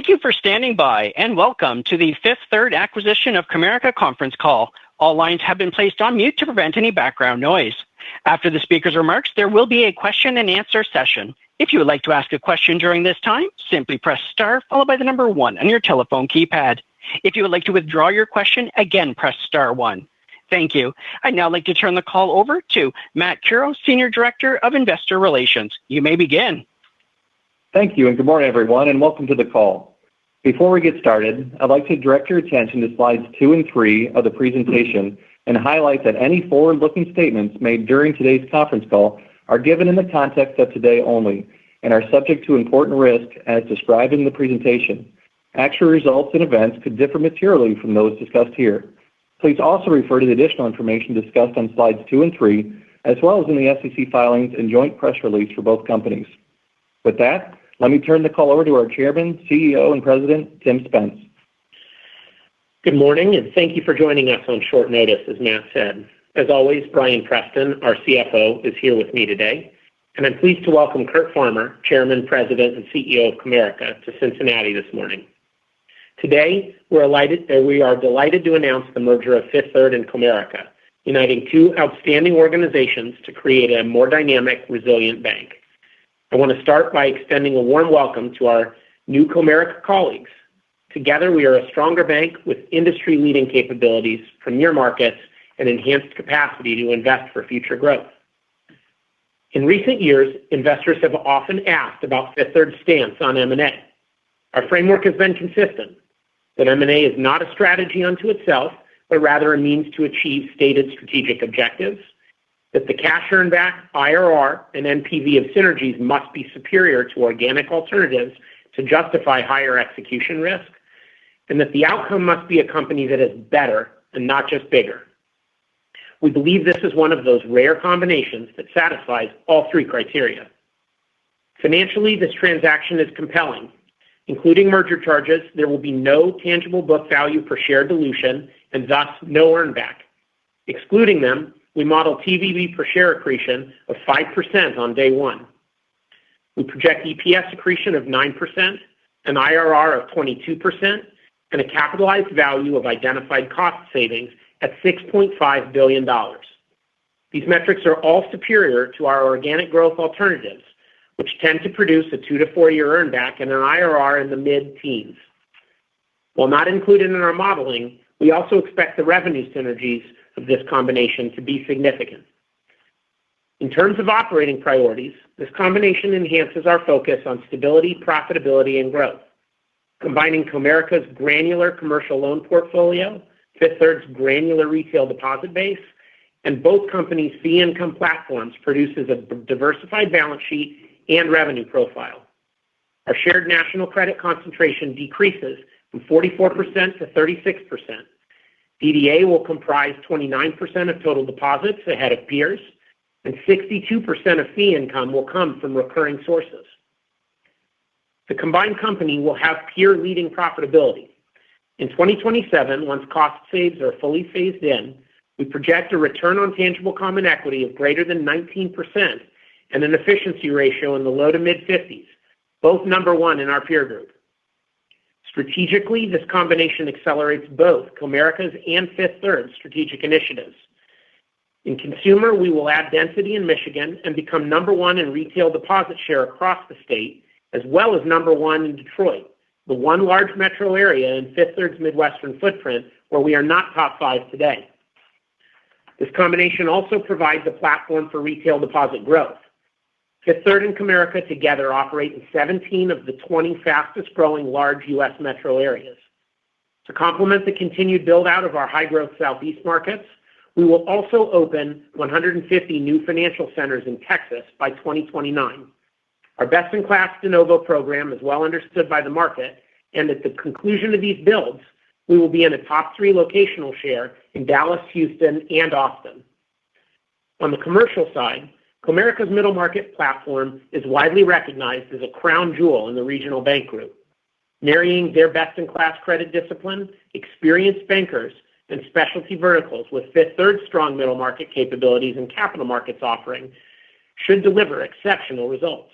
Thank you for standing by, and welcome to the Fifth Third Acquisition of Comerica conference call. All lines have been placed on mute to prevent any background noise. After the speaker's remarks, there will be a question and answer session. If you would like to ask a question during this time, simply press star followed by the number 1 on your telephone keypad. If you would like to withdraw your question, again, press star 1. Thank you. I'd now like to turn the call over to Matt Curo, Senior Director of Investor Relations. You may begin. Thank you, and good morning, everyone, and welcome to the call. Before we get started, I'd like to direct your attention to slides 2 and 3 of the presentation and highlight that any forward-looking statements made during today's conference call are given in the context of today only and are subject to important risk as described in the presentation. Actual results and events could differ materially from those discussed here. Please also refer to the additional information discussed on slides 2 and 3, as well as in the SEC filings and joint press release for both companies. With that, let me turn the call over to our Chairman, CEO, and President, Tim Spence. Good morning, and thank you for joining us on short notice, as Matt said. As always, Brian Preston, our CFO, is here with me today, and I'm pleased to welcome Curt Farmer, Chairman, President, and CEO of Comerica, to Cincinnati this morning. Today, we are delighted to announce the merger of Fifth Third and Comerica, uniting two outstanding organizations to create a more dynamic, resilient bank. I want to start by extending a warm welcome to our new Comerica colleagues. Together, we are a stronger bank with industry-leading capabilities, premier markets, and enhanced capacity to invest for future growth. In recent years, investors have often asked about Fifth Third's stance on M&A. Our framework has been consistent, that M&A is not a strategy unto itself, but rather a means to achieve stated strategic objectives, that the cash earned back, IRR, and NPV of synergies must be superior to organic alternatives to justify higher execution risk, and that the outcome must be a company that is better and not just bigger. We believe this is one of those rare combinations that satisfies all three criteria. Financially, this transaction is compelling. Including merger charges, there will be no tangible book value per share dilution and thus no earn back. Excluding them, we model TBV per share accretion of 5% on day one. We project EPS accretion of 9%, an IRR of 22%, and a capitalized value of identified cost savings at $6.5 billion. These metrics are all superior to our organic growth alternatives, which tend to produce a 2 to 4 year earn back and an IRR in the mid-teens. While not included in our modeling, we also expect the revenue synergies of this combination to be significant. In terms of operating priorities, this combination enhances our focus on stability, profitability, and growth. Combining Comerica's granular commercial loan portfolio, Fifth Third's granular retail deposit base, and both companies' fee income platforms produces a diversified balance sheet and revenue profile. Our shared national credit concentration decreases from 44% to 36%. DDA will comprise 29% of total deposits ahead of peers, and 62% of fee income will come from recurring sources. The combined company will have peer-leading profitability. In 2027, once cost saves are fully phased in, we project a return on tangible common equity of greater than 19% and an efficiency ratio in the low to mid-50s, both number one in our peer group. Strategically, this combination accelerates both Comerica's and Fifth Third's strategic initiatives. In consumer, we will add density in Michigan and become number one in retail deposit share across the state, as well as number one in Detroit, the one large metro area in Fifth Third's Midwestern footprint where we are not top 5 today. This combination also provides a platform for retail deposit growth. Fifth Third and Comerica together operate in 17 of the 20 fastest growing large U.S. metro areas. To complement the continued build-out of our high-growth Southeast markets, we will also open 150 new financial centers in Texas by 2029. Our best-in-class de novo program is well understood by the market, and at the conclusion of these builds, we will be in a top 3 locational share in Dallas, Houston, and Austin. On the commercial side, Comerica's middle market platform is widely recognized as a crown jewel in the regional bank group. Marrying their best-in-class credit discipline, experienced bankers, and specialty verticals with Fifth Third's strong middle market capabilities and capital markets offering should deliver exceptional results.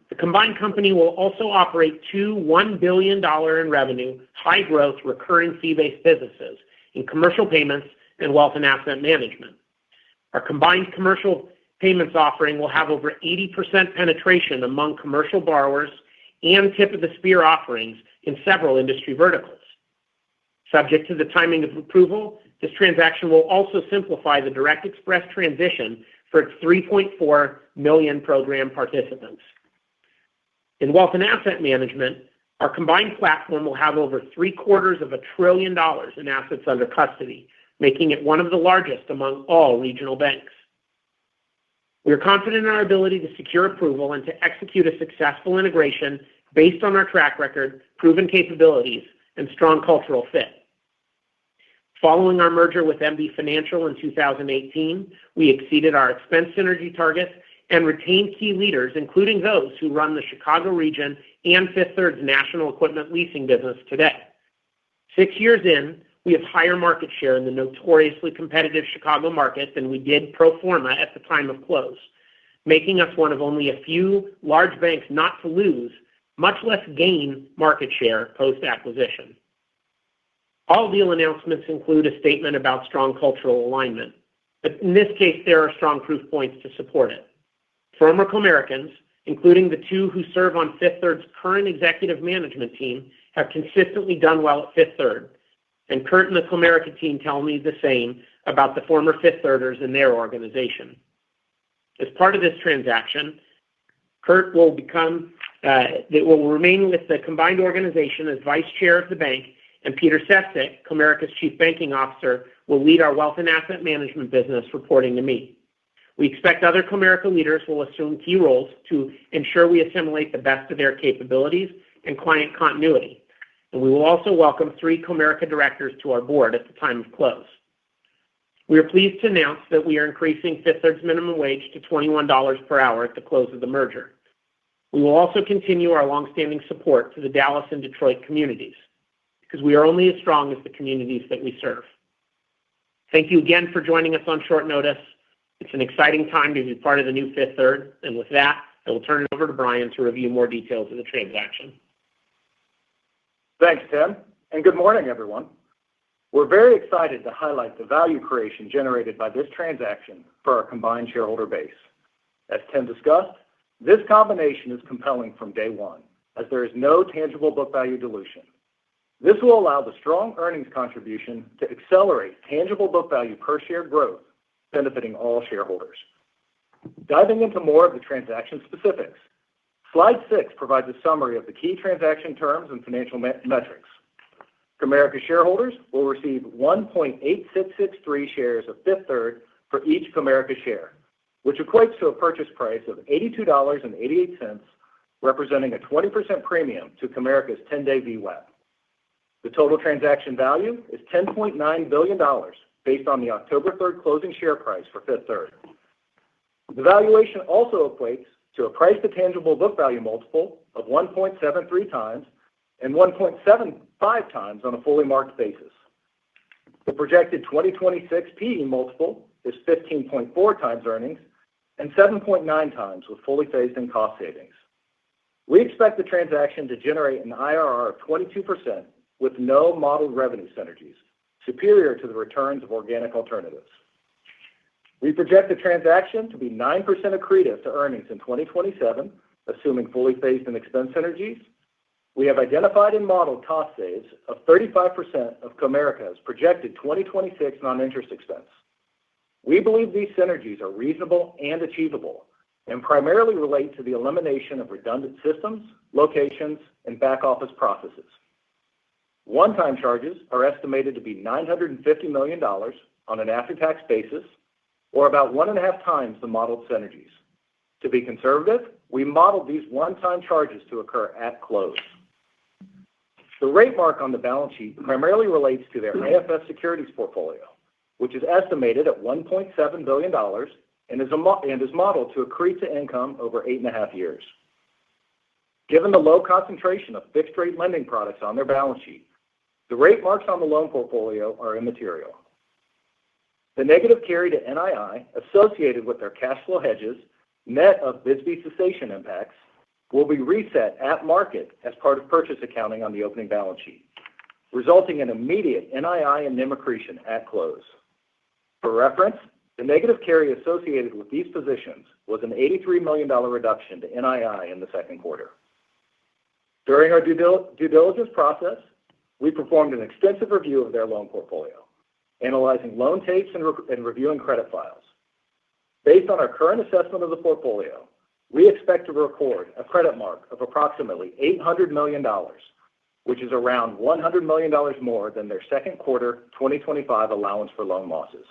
The combined company will also operate two $1 billion in revenue, high-growth, recurring fee-based businesses in commercial payments and wealth and asset management. Our combined commercial payments offering will have over 80% penetration among commercial borrowers and tip-of-the-spear offerings in several industry verticals. Subject to the timing of approval, this transaction will also simplify the Direct Express transition for its 3.4 million program participants. In wealth and asset management, our combined platform will have over $750 billion in assets under custody, making it one of the largest among all regional banks. We are confident in our ability to secure approval and to execute a successful integration based on our track record, proven capabilities, and strong cultural fit. Following our merger with MB Financial in 2018, we exceeded our expense synergy targets and retained key leaders, including those who run the Chicago region and Fifth Third's national equipment leasing business today. 6 years in, we have higher market share in the notoriously competitive Chicago market than we did pro forma at the time of close, making us one of only a few large banks not to lose, much less gain market share post-acquisition. All deal announcements include a statement about strong cultural alignment, but in this case, there are strong proof points to support it. Former Comericans, including the two who serve on Fifth Third's current executive management team, have consistently done well at Fifth Third, and Kurt and the Comerica team tell me the same about the former Fifth Thirders in their organization. As part of this transaction, Kurt will remain with the combined organization as vice chair of the bank, and Peter Sesek, Comerica's chief banking officer, will lead our wealth and asset management business, reporting to me. We expect other Comerica leaders will assume key roles to ensure we assimilate the best of their capabilities and client continuity, and we will also welcome 3 Comerica directors to our board at the time of close. We are pleased to announce that we are increasing Fifth Third's minimum wage to $21 per hour at the close of the merger. We will also continue our longstanding support to the Dallas and Detroit communities, because we are only as strong as the communities that we serve. Thank you again for joining us on short notice. It's an exciting time to be part of the new Fifth Third, and with that, I will turn it over to Brian to review more details of the transaction. Thanks, Tim, and good morning, everyone. We're very excited to highlight the value creation generated by this transaction for our combined shareholder base. As Tim discussed, this combination is compelling from day one, as there is no tangible book value dilution. This will allow the strong earnings contribution to accelerate tangible book value per share growth, benefiting all shareholders. Diving into more of the transaction specifics, Slide 6 provides a summary of the key transaction terms and financial metrics. Comerica shareholders will receive 1.8663 shares of Fifth Third for each Comerica share, which equates to a purchase price of $82.88, representing a 20% premium to Comerica's 10-day VWAP. The total transaction value is $10.9 billion, based on the October 3rd closing share price for Fifth Third. The valuation also equates to a price to tangible book value multiple of 1.73 times and 1.75 times on a fully marked basis. The projected 2026 PE multiple is 15.4 times earnings and 7.9 times with fully phased-in cost savings. We expect the transaction to generate an IRR of 22% with no modeled revenue synergies, superior to the returns of organic alternatives. We project the transaction to be 9% accretive to earnings in 2027, assuming fully phased-in expense synergies. We have identified and modeled cost saves of 35% of Comerica's projected 2026 non-interest expense. We believe these synergies are reasonable and achievable and primarily relate to the elimination of redundant systems, locations, and back-office processes. One-time charges are estimated to be $950 million on an after-tax basis, or about 1.5 times the modeled synergies. To be conservative, we modeled these one-time charges to occur at close. The rate mark on the balance sheet primarily relates to their AFS securities portfolio, which is estimated at $1.7 billion and is modeled to accrete to income over 8.5 years. Given the low concentration of fixed-rate lending products on their balance sheet, the rate marks on the loan portfolio are immaterial. The negative carry to NII associated with their cash flow hedges, net of BSBY cessation impacts, will be reset at market as part of purchase accounting on the opening balance sheet, resulting in immediate NII and NIM accretion at close. For reference, the negative carry associated with these positions was an $83 million reduction to NII in the second quarter. During our due diligence process, we performed an extensive review of their loan portfolio, analyzing loan tapes and reviewing credit files. Based on our current assessment of the portfolio, we expect to record a credit mark of approximately $800 million, which is around $100 million more than their second quarter 2025 allowance for loan losses.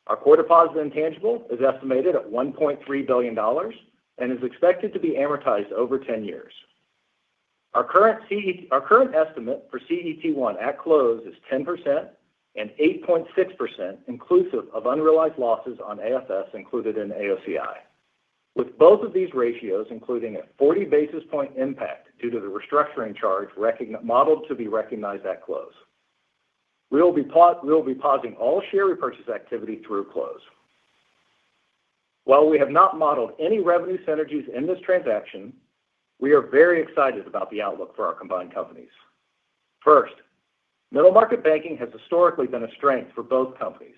Our core deposit intangible is estimated at $1.3 billion and is expected to be amortized over 10 years. Our current estimate for CET1 at close is 10% and 8.6% inclusive of unrealized losses on AFS included in AOCI, with both of these ratios including a 40 basis point impact due to the restructuring charge modeled to be recognized at close. We will be pausing all share repurchase activity through close. While we have not modeled any revenue synergies in this transaction, we are very excited about the outlook for our combined companies. First, middle market banking has historically been a strength for both companies.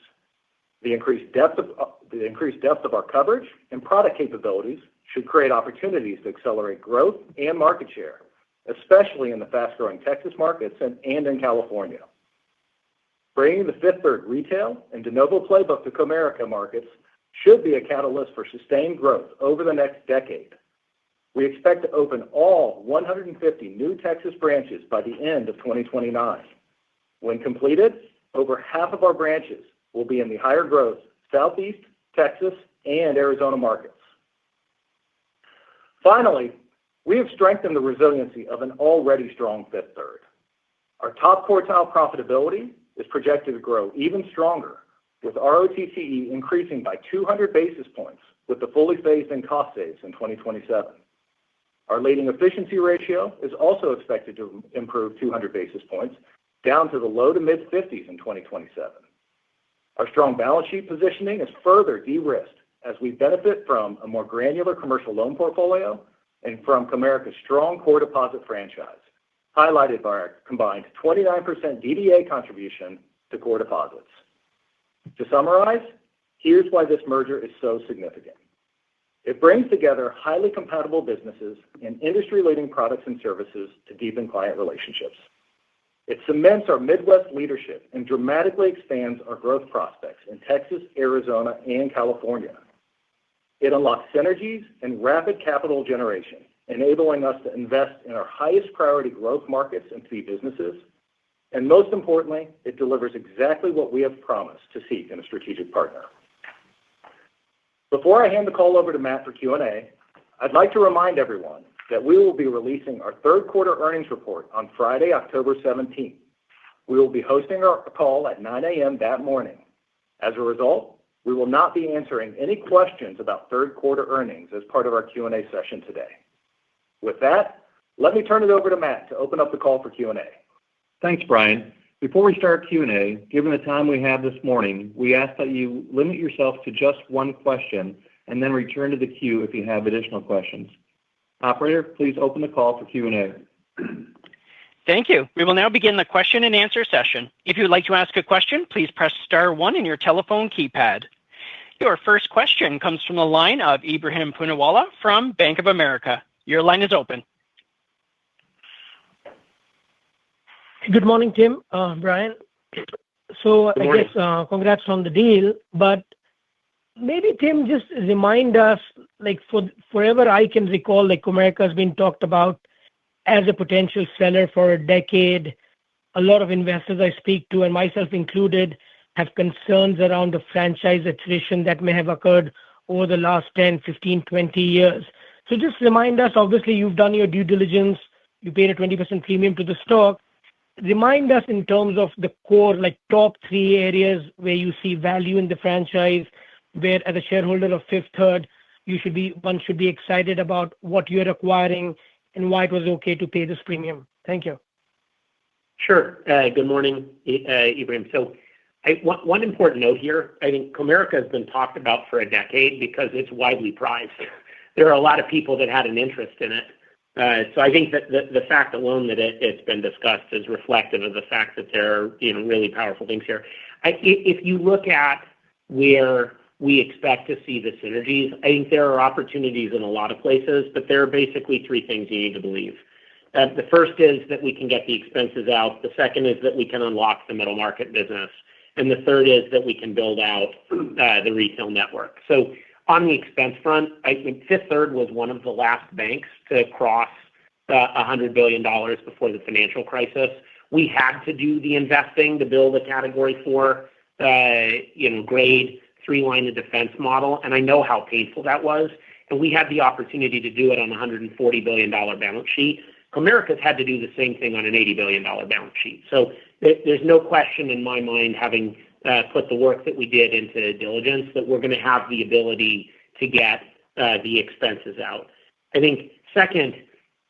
The increased depth of our coverage and product capabilities should create opportunities to accelerate growth and market share, especially in the fast-growing Texas markets and in California. Bringing the Fifth Third retail and de novo playbook to Comerica markets should be a catalyst for sustained growth over the next decade. We expect to open all 150 new Texas branches by the end of 2029. When completed, over half of our branches will be in the higher growth Southeast, Texas, and Arizona markets. Finally, we have strengthened the resiliency of an already strong Fifth Third. Our top quartile profitability is projected to grow even stronger, with ROTCE increasing by 200 basis points with the fully phased-in cost saves in 2027. Our leading efficiency ratio is also expected to improve 200 basis points down to the low to mid-50s in 2027. Our strong balance sheet positioning is further de-risked as we benefit from a more granular commercial loan portfolio and from Comerica's strong core deposit franchise, highlighted by our combined 29% DDA contribution to core deposits. To summarize, here's why this merger is so significant. It brings together highly compatible businesses and industry-leading products and services to deepen client relationships. It cements our Midwest leadership and dramatically expands our growth prospects in Texas, Arizona, and California. It unlocks synergies and rapid capital generation, enabling us to invest in our highest priority growth markets and fee businesses. And most importantly, it delivers exactly what we have promised to seek in a strategic partner. Before I hand the call over to Matt for Q&A, I'd like to remind everyone that we will be releasing our third quarter earnings report on Friday, October 17th. We will be hosting our call at 9 a.m. that morning. As a result, we will not be answering any questions about third quarter earnings as part of our Q&A session today. With that, let me turn it over to Matt to open up the call for Q&A. Thanks, Brian. Before we start Q&A, given the time we have this morning, we ask that you limit yourself to just one question and then return to the queue if you have additional questions. Operator, please open the call for Q&A. Thank you. We will now begin the question and answer session. If you would like to ask a question, please press *1 in your telephone keypad. Your first question comes from the line of Ebrahim Poonawala from Bank of America. Your line is open. Good morning, Tim, Brian. So I guess congrats on the deal, but maybe Tim, just remind us, like forever I can recall, like Comerica has been talked about as a potential seller for a decade. A lot of investors I speak to, and myself included, have concerns around the franchise attrition that may have occurred over the last 10, 15, 20 years. So just remind us, obviously you've done your due diligence, you paid a 20% premium to the stock. Remind us in terms of the core, like top 3 areas where you see value in the franchise, where as a shareholder of Fifth Third, one should be excited about what you're acquiring and why it was okay to pay this premium. Thank you. Sure. Good morning, Ebrahim. So one important note here, I think Comerica has been talked about for a decade because it's widely prized. there are a lot of people that had an interest in it. So I think that the fact alone that it's been discussed is reflective of the fact that there are really powerful things here. If you look at where we expect to see the synergies, I think there are opportunities in a lot of places, but there are basically three things you need to believe. The first is that we can get the expenses out. The second is that we can unlock the middle market business. And the third is that we can build out the retail network. So on the expense front, I think Fifth Third was one of the last banks to cross $100 billion before the financial crisis. We had to do the investing to build a Category 4, grade 3 line of defense model, and I know how painful that was. And we had the opportunity to do it on a $140 billion balance sheet. Comerica's had to do the same thing on an $80 billion balance sheet. So there's no question in my mind, having put the work that we did into diligence, that we're going to have the ability to get the expenses out. I think second,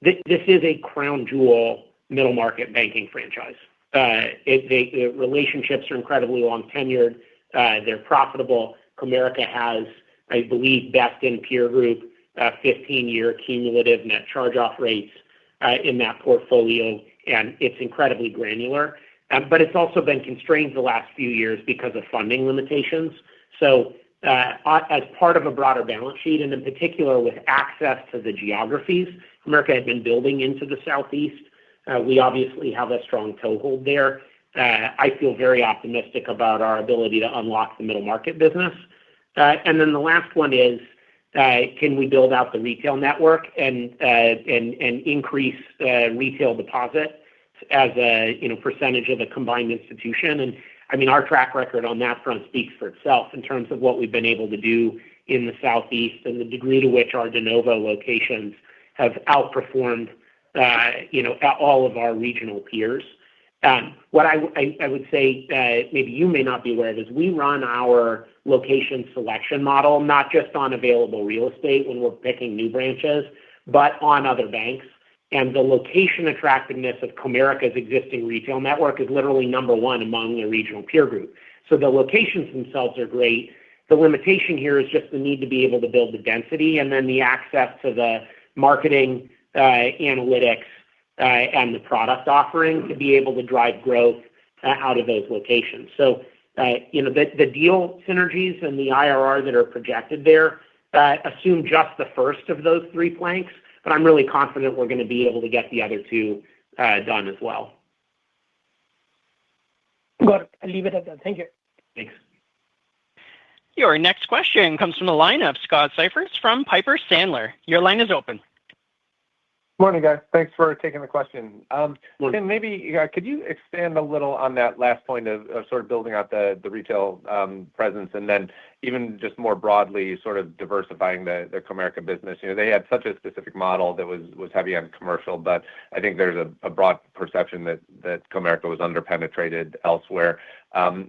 this is a crown jewel middle market banking franchise. The relationships are incredibly long tenured. They're profitable. Comerica has, I believe, best in peer group 15-year cumulative net charge-off rates in that portfolio, and it's incredibly granular. But it's also been constrained the last few years because of funding limitations. So as part of a broader balance sheet, and in particular with access to the geographies, Comerica had been building into the Southeast. We obviously have a strong toehold there. I feel very optimistic about our ability to unlock the middle market business. And then the last one is, can we build out the retail network and increase retail deposit as a percentage of the combined institution? And I mean, our track record on that front speaks for itself in terms of what we've been able to do in the Southeast and the degree to which our de novo locations have outperformed all of our regional peers. What I would say, maybe you may not be aware of, is we run our location selection model not just on available real estate when we're picking new branches, but on other banks. And the location attractiveness of Comerica's existing retail network is literally number one among the regional peer group. So the locations themselves are great. The limitation here is just the need to be able to build the density and then the access to the marketing, analytics, and the product offering to be able to drive growth out of those locations. So, the deal synergies and the IRR that are projected there assume just the first of those three planks, but I'm really confident we're going to be able to get the other two done as well. Got it. I'll leave it at that. Thank you. Thanks. Your next question comes from the line of Scott Seifert from Piper Sandler. Your line is open. Morning, guys. Thanks for taking the question. Tim, maybe could you expand a little on that last point of sort of building out the retail presence, and then even just more broadly sort of diversifying the Comerica business? They had such a specific model that was heavy on commercial, but I think there's a broad perception that Comerica was underpenetrated elsewhere.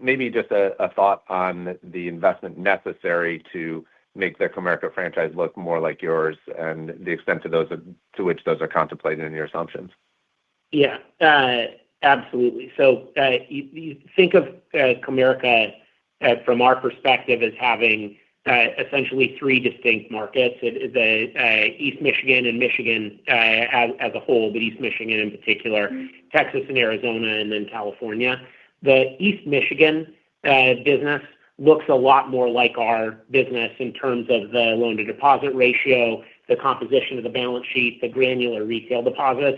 Maybe just a thought on the investment necessary to make the Comerica franchise look more like yours and the extent to which those are contemplated in your assumptions. Yeah, absolutely. So you think of Comerica from our perspective as having essentially three distinct markets. The East Michigan and Michigan as a whole, but East Michigan in particular, Texas and Arizona, and then California. The East Michigan business looks a lot more like our business in terms of the loan-to-deposit ratio, the composition of the balance sheet, the granular retail deposits.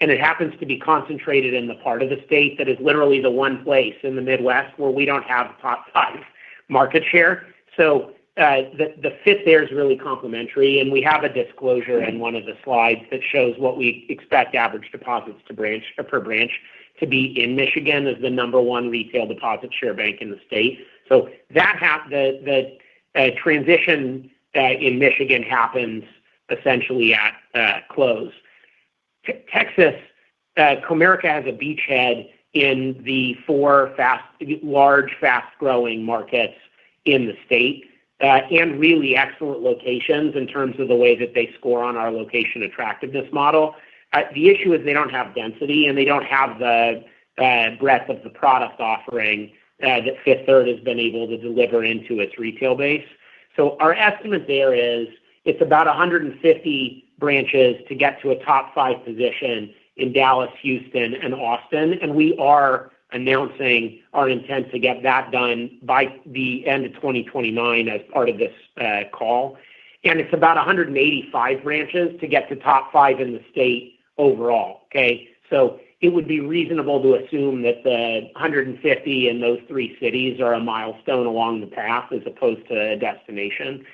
And it happens to be concentrated in the part of the state that is literally the one place in the Midwest where we don't have top 5 market share. So the fit there is really complementary, and we have a disclosure in one of the slides that shows what we expect average deposits per branch to be in Michigan as the number one retail deposit share bank in the state. So that the transition in Michigan happens essentially at close. Texas, Comerica has a beachhead in the 4 large, fast-growing markets in the state, and really excellent locations in terms of the way that they score on our location attractiveness model. The issue is they don't have density, and they don't have the breadth of the product offering that Fifth Third has been able to deliver into its retail base. So our estimate there is it's about 150 branches to get to a top 5 position in Dallas, Houston, and Austin. And we are announcing our intent to get that done by the end of 2029 as part of this call. And it's about 185 branches to get to top 5 in the state overall. Okay. So it would be reasonable to assume that the 150 in those 3 cities are a milestone along the path as opposed to a destination.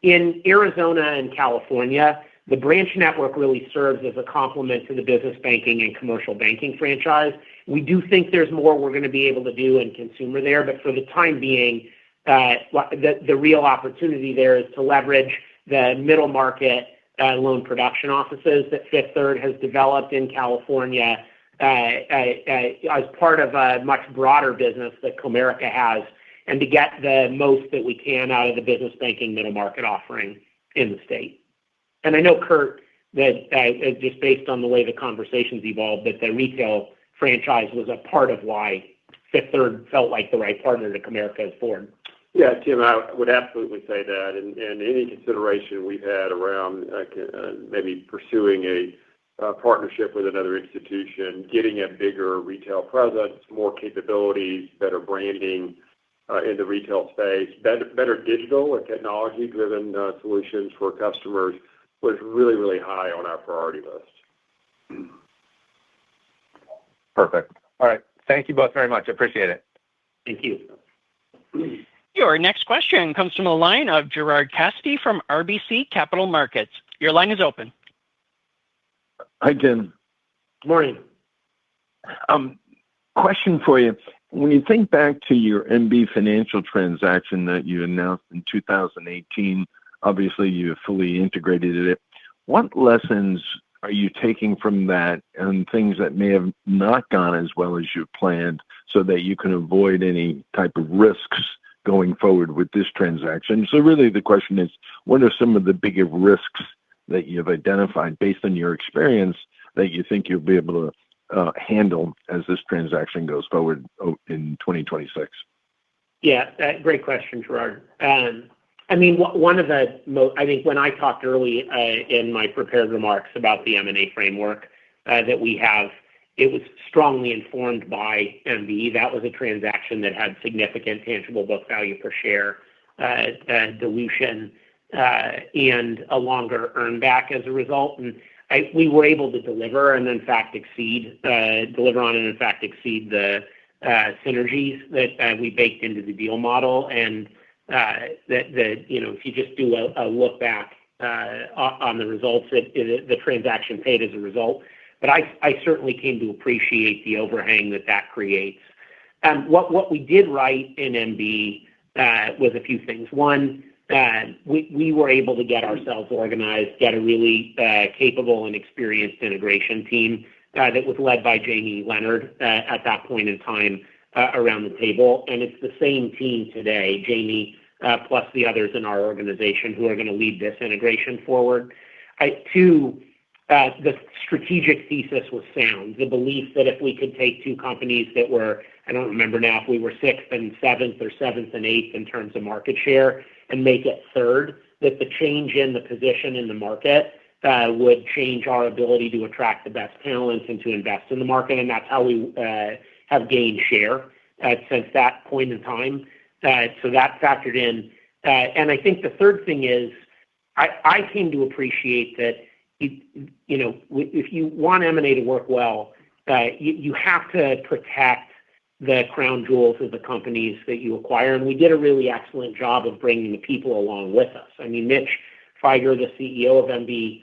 In Arizona and California, the branch network really serves as a complement to the business banking and commercial banking franchise. We do think there's more we're going to be able to do in consumer there, but for the time being, the real opportunity there is to leverage the middle market loan production offices that Fifth Third has developed in California as part of a much broader business that Comerica has, and to get the most that we can out of the business banking middle market offering in the state. And I know, Kurt, that just based on the way the conversations evolved, that the retail franchise was a part of why Fifth Third felt like the right partner to Comerica's board. Yeah, Tim, I would absolutely say that. And any consideration we've had around maybe pursuing a partnership with another institution, getting a bigger retail presence, more capabilities, better branding in the retail space, better digital and technology-driven solutions for customers was really, really high on our priority list. Perfect. All right. Thank you both very much. I appreciate it. Thank you. Your next question comes from the line of Gerard Cassidy from RBC Capital Markets. Your line is open. Hi, Tim. Morning. Question for you. When you think back to your MB Financial transaction that you announced in 2018, obviously you fully integrated it. What lessons are you taking from that and things that may have not gone as well as you planned so that you can avoid any type of risks going forward with this transaction? So really the question is, what are some of the bigger risks that you've identified based on your experience that you think you'll be able to handle as this transaction goes forward in 2026? Yeah, great question, Gerard. I mean, one of the I think when I talked early in my prepared remarks about the M&A framework that we have, it was strongly informed by MB. That was a transaction that had significant tangible book value per share dilution and a longer earn back as a result. And we were able to deliver and in fact exceed the synergies that we baked into the deal model. And if you just do a look back on the results, the transaction paid as a result. But I certainly came to appreciate the overhang that creates. What we did right in MB was a few things. One, we were able to get ourselves organized, get a really capable and experienced integration team that was led by Jamie Leonard at that point in time around the table. And it's the same team today, Jamie plus the others in our organization who are going to lead this integration forward. Two, the strategic thesis was sound. The belief that if we could take two companies that were, I don't remember now if we were 6th and 7th or 7th and 8th in terms of market share and make it third, that the change in the position in the market would change our ability to attract the best talent and to invest in the market. And that's how we have gained share since that point in time. So that factored in. And I think the third thing is I came to appreciate that if you want M&A to work well, you have to protect the crown jewels of the companies that you acquire. And we did a really excellent job of bringing the people along with us. I mean, Mitch Feiger, the CEO of MB,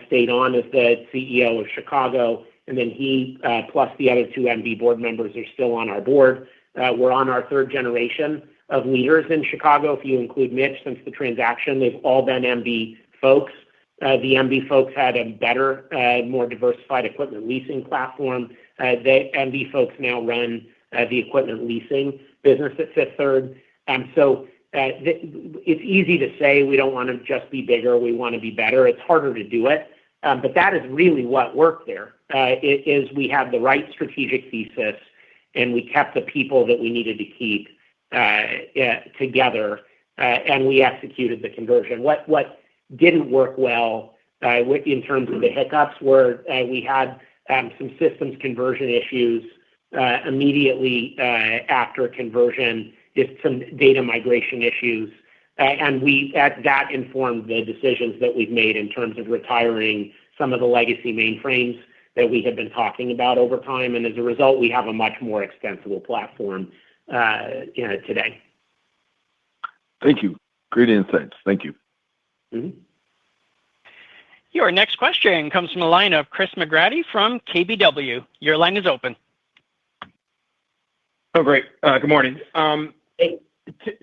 stayed on as the CEO of Chicago. And then he, plus the other two MB board members, are still on our board. We're on our third generation of leaders in Chicago. If you include Mitch, since the transaction, they've all been MB folks. The MB folks had a better, more diversified equipment leasing platform. The MB folks now run the equipment leasing business at Fifth Third. So it's easy to say we don't want to just be bigger, we want to be better. It's harder to do it. But that is really what worked there. We had the right strategic thesis, and we kept the people that we needed to keep together, and we executed the conversion. What didn't work well in terms of the hiccups, where we had some systems conversion issues immediately after conversion, just some data migration issues. And that informed the decisions that we've made in terms of retiring some of the legacy mainframes that we have been talking about over time. And as a result, we have a much more extensible platform today. Thank you. Great insights. Thank you. Mm-hmm. Your next question comes from the line of Chris McGratty from KBW. Your line is open. Oh, great. Good morning. Hey.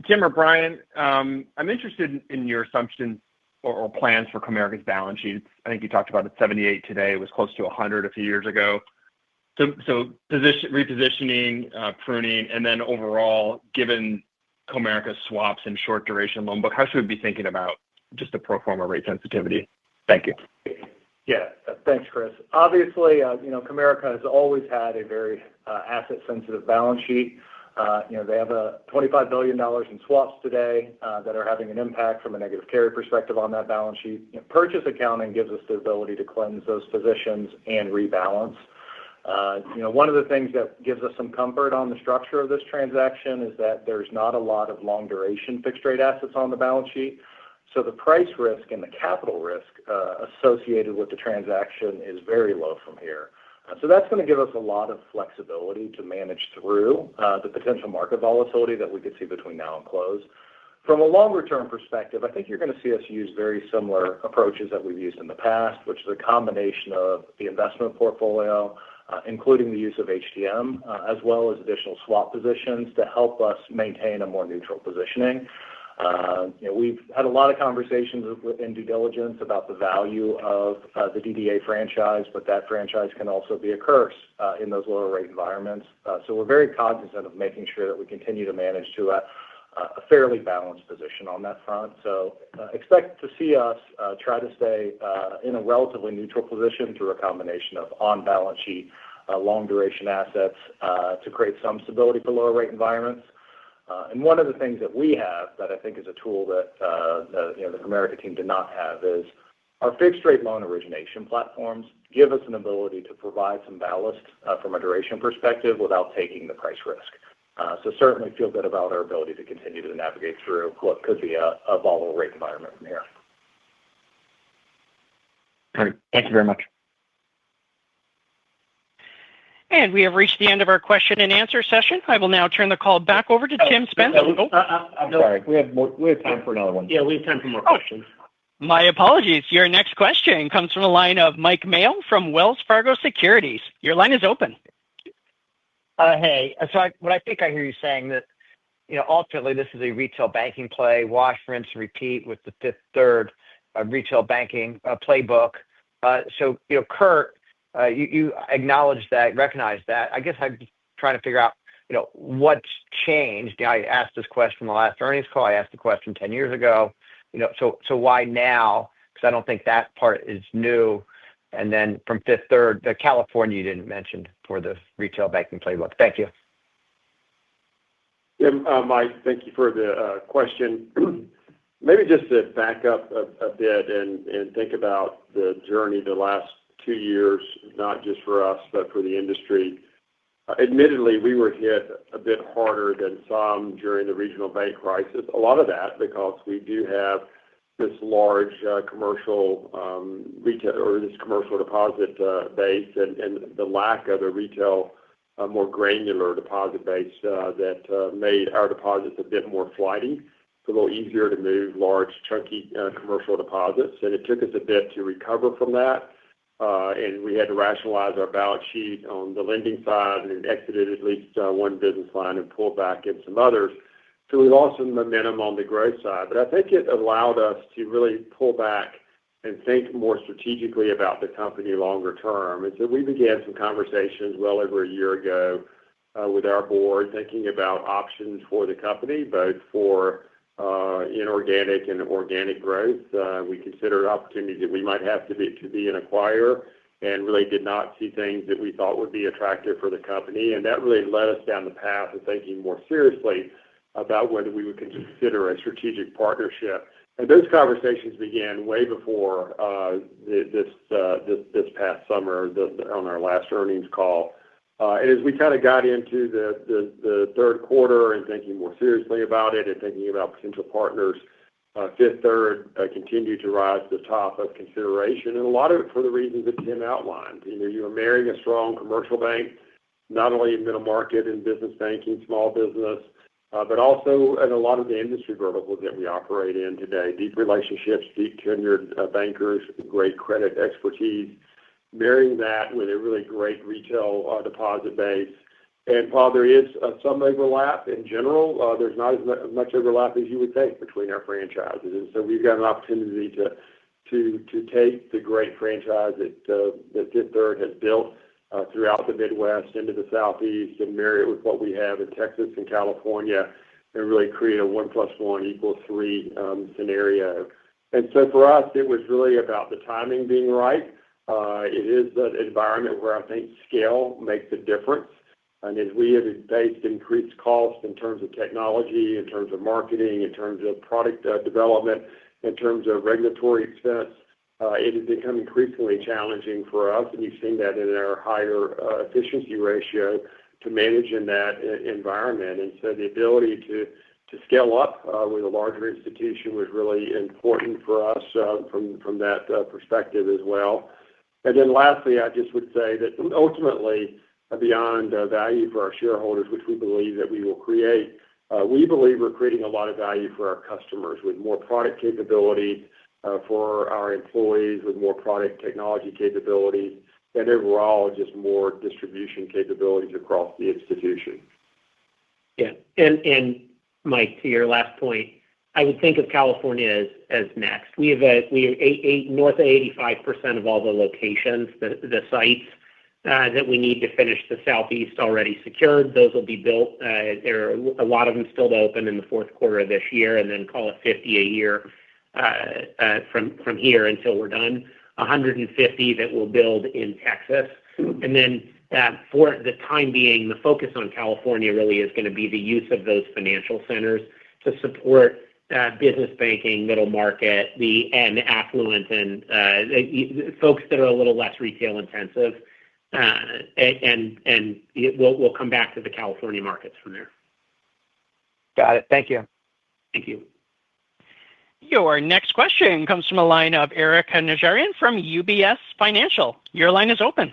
Tim or Brian, I'm interested in your assumptions or plans for Comerica's balance sheets. I think you talked about it 78 today. It was close to 100 a few years ago. So repositioning, pruning, and then overall, given Comerica's swaps and short duration loan book, how should we be thinking about just the pro forma rate sensitivity? Thank you. Yeah, thanks, Chris. Obviously, Comerica has always had a very asset-sensitive balance sheet. They have $25 billion in swaps today that are having an impact from a negative carry perspective on that balance sheet. Purchase accounting gives us the ability to cleanse those positions and rebalance. One of the things that gives us some comfort on the structure of this transaction is that there's not a lot of long duration fixed rate assets on the balance sheet. So the price risk and the capital risk associated with the transaction is very low from here. So that's going to give us a lot of flexibility to manage through the potential market volatility that we could see between now and close. From a longer-term perspective, I think you're going to see us use very similar approaches that we've used in the past, which is a combination of the investment portfolio, including the use of HTM, as well as additional swap positions to help us maintain a more neutral positioning. We've had a lot of conversations in due diligence about the value of the DDA franchise, but that franchise can also be a curse in those lower rate environments. So we're very cognizant of making sure that we continue to manage to a fairly balanced position on that front. So expect to see us try to stay in a relatively neutral position through a combination of on-balance sheet, long-duration assets to create some stability for lower rate environments. And one of the things that we have that I think is a tool that the Comerica team did not have is our fixed-rate loan origination platforms give us an ability to provide some ballast from a duration perspective without taking the price risk. So certainly feel good about our ability to continue to navigate through what could be a volatile rate environment from here. Great. Thank you very much. And we have reached the end of our question and answer session. I will now turn the call back over to Tim Spence. I'm sorry. We have time for another one. Yeah, we have time for more questions. My apologies. Your next question comes from the line of Mike Mayo from Wells Fargo Securities. Your line is open. Hey, so what I think I hear you saying that, ultimately this is a retail banking play, wash, rinse, and repeat with the Fifth Third retail banking playbook. So, Kurt, you acknowledge that, recognize that. I guess I'm trying to figure out, what's changed. I asked this question in the last earnings call. I asked the question 10 years ago. So why now? Because I don't think that part is new. And then from Fifth Third, the California you didn't mention for the retail banking playbook. Thank you. Yeah, Mike, thank you for the question. Maybe just to back up a bit and think about the journey the last 2 years, not just for us, but for the industry. Admittedly, we were hit a bit harder than some during the regional bank crisis. A lot of that because we do have this large commercial retail or this commercial deposit base and the lack of a retail more granular deposit base that made our deposits a bit more flighty. It's a little easier to move large, chunky commercial deposits, and it took us a bit to recover from that. And we had to rationalize our balance sheet on the lending side and exited at least one business line and pulled back in some others. So we lost some momentum on the growth side. But I think it allowed us to really pull back and think more strategically about the company longer term. And so we began some conversations well over a year ago with our board, thinking about options for the company, both for inorganic and organic growth. We considered opportunities that we might have to be an acquirer and really did not see things that we thought would be attractive for the company. And that really led us down the path of thinking more seriously about whether we would consider a strategic partnership. And those conversations began way before this past summer on our last earnings call. And as we kind of got into the third quarter and thinking more seriously about it and thinking about potential partners, Fifth Third continued to rise to the top of consideration, and a lot of it for the reasons that Tim outlined. You are marrying a strong commercial bank, not only in middle market and business banking, small business, but also in a lot of the industry verticals that we operate in today. Deep relationships, deep tenured bankers, great credit expertise, marrying that with a really great retail deposit base. And while there is some overlap in general, there's not as much overlap as you would think between our franchises. And so we've got an opportunity to take the great franchise that Fifth Third has built throughout the Midwest into the Southeast and marry it with what we have in Texas and California and really create a 1 + 1 = 3 scenario. And so for us, it was really about the timing being right. It is an environment where I think scale makes a difference. And as we have faced increased costs in terms of technology, in terms of marketing, in terms of product development, in terms of regulatory expense, it has become increasingly challenging for us, and you've seen that in our higher efficiency ratio to manage in that environment. And so the ability to scale up with a larger institution was really important for us from that perspective as well. And then lastly, I just would say that ultimately, beyond value for our shareholders, which we believe that we will create, we believe we're creating a lot of value for our customers with more product capabilities, for our employees with more product technology capabilities, and overall just more distribution capabilities across the institution. Yeah. And Mike, to your last point, I would think of California as next. We have north of 85% of all the locations, the sites that we need to finish the Southeast already secured. Those will be built. There are a lot of them still to open in the fourth quarter of this year, and then call it 50 a year from here until we're done. 150 that we'll build in Texas. And then for the time being, the focus on California really is going to be the use of those financial centers to support business banking, middle market, and affluent, and folks that are a little less retail intensive. And we'll come back to the California markets from there. Got it. Thank you. Thank you. Your next question comes from a line of Erica Najarian from UBS Financial. Your line is open.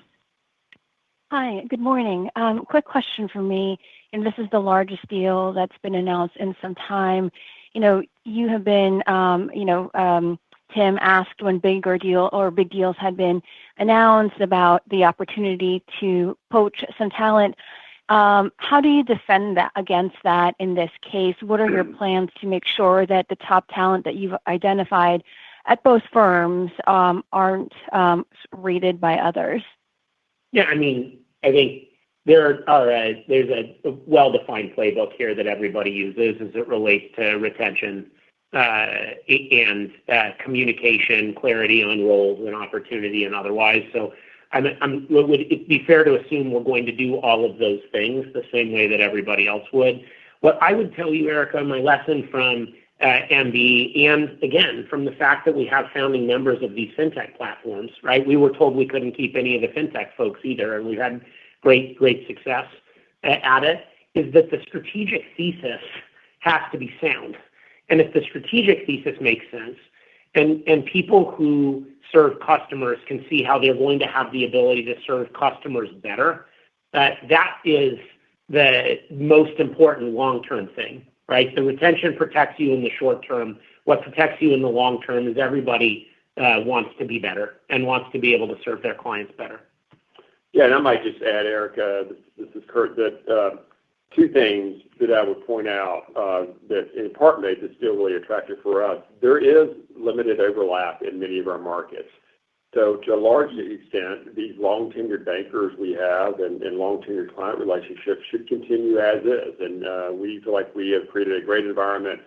Hi, good morning. Quick question for me, and this is the largest deal that's been announced in some time. You have been, Tim asked when big deals had been announced about the opportunity to poach some talent. How do you defend that against that in this case? What are your plans to make sure that the top talent that you've identified at both firms aren't rated by others? Yeah, I think there's a well-defined playbook here that everybody uses as it relates to retention and communication, clarity on roles and opportunity and otherwise. So would it be fair to assume we're going to do all of those things the same way that everybody else would? What I would tell you, Erica, my lesson from MB, and again, from the fact that we have founding members of these fintech platforms, right? We were told we couldn't keep any of the fintech folks either, and we've had great success at it, is that the strategic thesis has to be sound. And if the strategic thesis makes sense, and people who serve customers can see how they're going to have the ability to serve customers better, that is the most important long-term thing, right? The retention protects you in the short term. What protects you in the long term is everybody wants to be better and wants to be able to serve their clients better. Yeah, and I might just add, Erica, this is Kurt, that two things that I would point out that in part made this deal really attractive for us. There is limited overlap in many of our markets. So to a large extent, these long-tenured bankers we have and long-tenured client relationships should continue as is. And we feel like we have created a great environment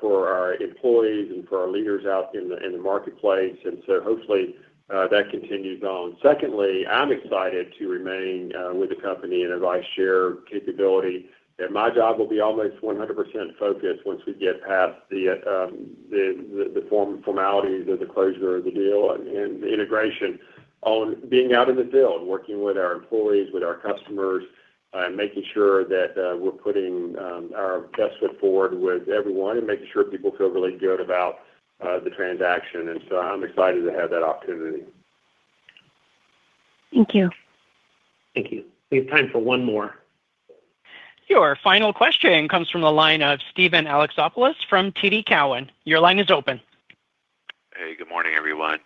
for our employees and for our leaders out in the marketplace. And so hopefully that continues on. Secondly, I'm excited to remain with the company in a vice chair capability And my job will be almost 100% focused once we get past the formalities of the closure of the deal and the integration on being out in the field, working with our employees, with our customers, and making sure that we're putting our best foot forward with everyone and making sure people feel really good about the transaction. And so I'm excited to have that opportunity. Thank you. Thank you. We have time for one more. Your final question comes from the line of Steven Alexopoulos from TD Cowen. Your line is open. Hey, good morning, everyone.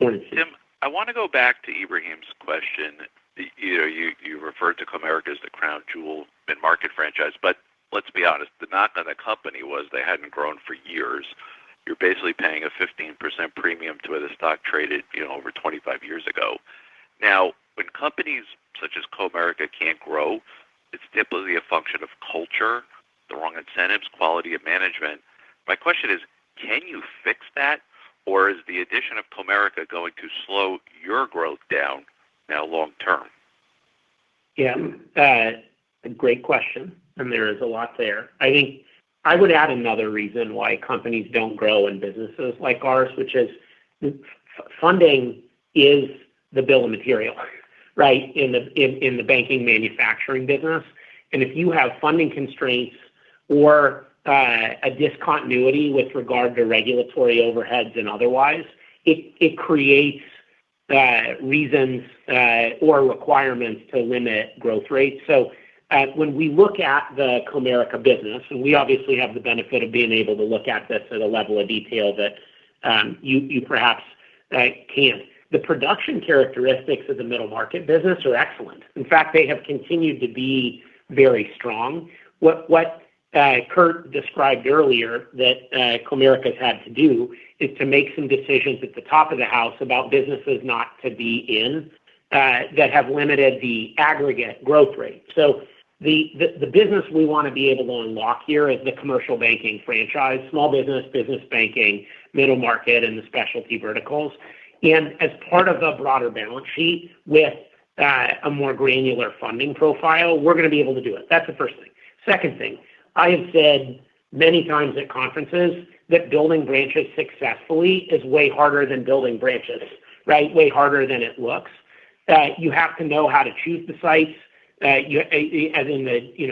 Morning, Tim, I want to go back to Ibrahim's question. You referred to Comerica as the crown jewel mid-market franchise, but let's be honest, the knock on the company was they hadn't grown for years. You're basically paying a 15% premium to where the stock traded, over 25 years ago. Now, when companies such as Comerica can't grow, it's typically a function of culture, the wrong incentives, quality of management. My question is, can you fix that, or is the addition of Comerica going to slow your growth down now long term? Yeah, a great question, and there is a lot there. I think I would add another reason why companies don't grow in businesses like ours, which is funding is the bill of material, right, in the banking manufacturing business. And if you have funding constraints or a discontinuity with regard to regulatory overheads and otherwise, it creates reasons or requirements to limit growth rates. So when we look at the Comerica business, and we obviously have the benefit of being able to look at this at a level of detail that you perhaps can't. The production characteristics of the middle market business are excellent. In fact, they have continued to be very strong. What Kurt described earlier that Comerica's had to do is to make some decisions at the top of the house about businesses not to be in that have limited the aggregate growth rate. So the business we want to be able to unlock here is the commercial banking franchise, small business, business banking, middle market, and the specialty verticals. And as part of a broader balance sheet with a more granular funding profile, we're going to be able to do it. That's the first thing. Second thing, I have said many times at conferences that building branches successfully is way harder than building branches, right? Way harder than it looks. You have to know how to choose the sites. As in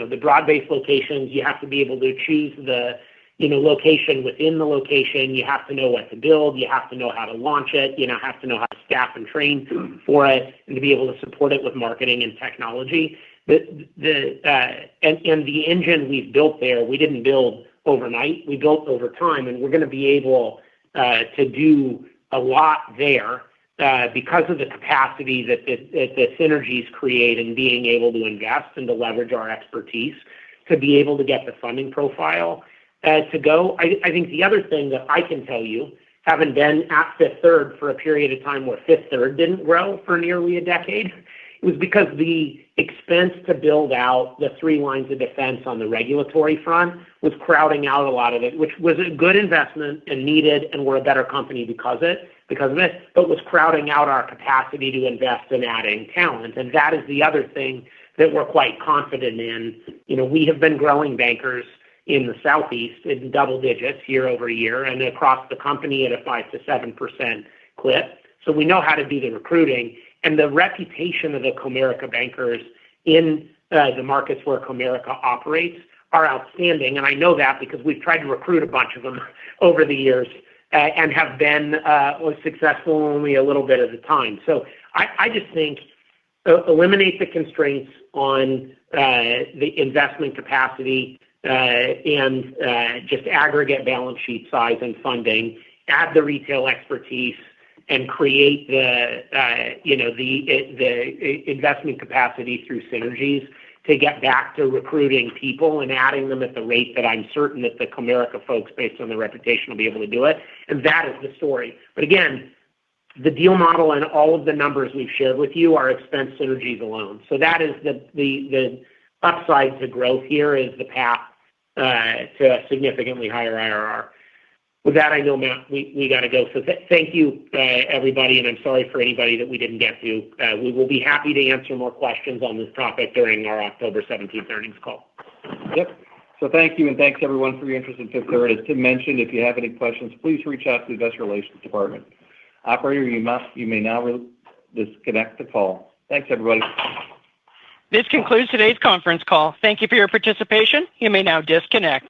the broad-based locations, you have to be able to choose the location within the location. You have to know what to build. You have to know how to launch it. You have to know how to staff and train for it, and to be able to support it with marketing and technology. And the engine we've built there, we didn't build overnight. We built over time, and we're going to be able to do a lot there because of the capacity that the synergies create and being able to invest and to leverage our expertise to be able to get the funding profile to go. I think the other thing that I can tell you, having been at Fifth Third for a period of time where Fifth Third didn't grow for nearly a decade, it was because the expense to build out the 3 lines of defense on the regulatory front was crowding out a lot of it, which was a good investment and needed, and we're a better company because of it, but was crowding out our capacity to invest in adding talent. And that is the other thing that we're quite confident in. We have been growing bankers in the Southeast in double digits year over year and across the company at a 5 to 7% clip. So we know how to do the recruiting, and the reputation of the Comerica bankers in the markets where Comerica operates are outstanding. And I know that because we've tried to recruit a bunch of them over the years and have been successful only a little bit at a time. So I just think eliminate the constraints on the investment capacity and just aggregate balance sheet size and funding, add the retail expertise, and create the investment capacity through synergies to get back to recruiting people and adding them at the rate that I'm certain that the Comerica folks, based on their reputation, will be able to do it. And that is the story. But again, the deal model and all of the numbers we've shared with you are expense synergies alone. So that is the upside to growth here is the path to a significantly higher IRR. With that, I know, Matt, we got to go. So thank you, everybody, and I'm sorry for anybody that we didn't get to. We will be happy to answer more questions on this topic during our October 17th earnings call. Yep. So thank you, and thanks everyone for your interest in Fifth Third. As Tim mentioned, if you have any questions, please reach out to the Investor Relations Department. Operator, you may now disconnect the call. Thanks, everybody. This concludes today's conference call. Thank you for your participation. You may now disconnect.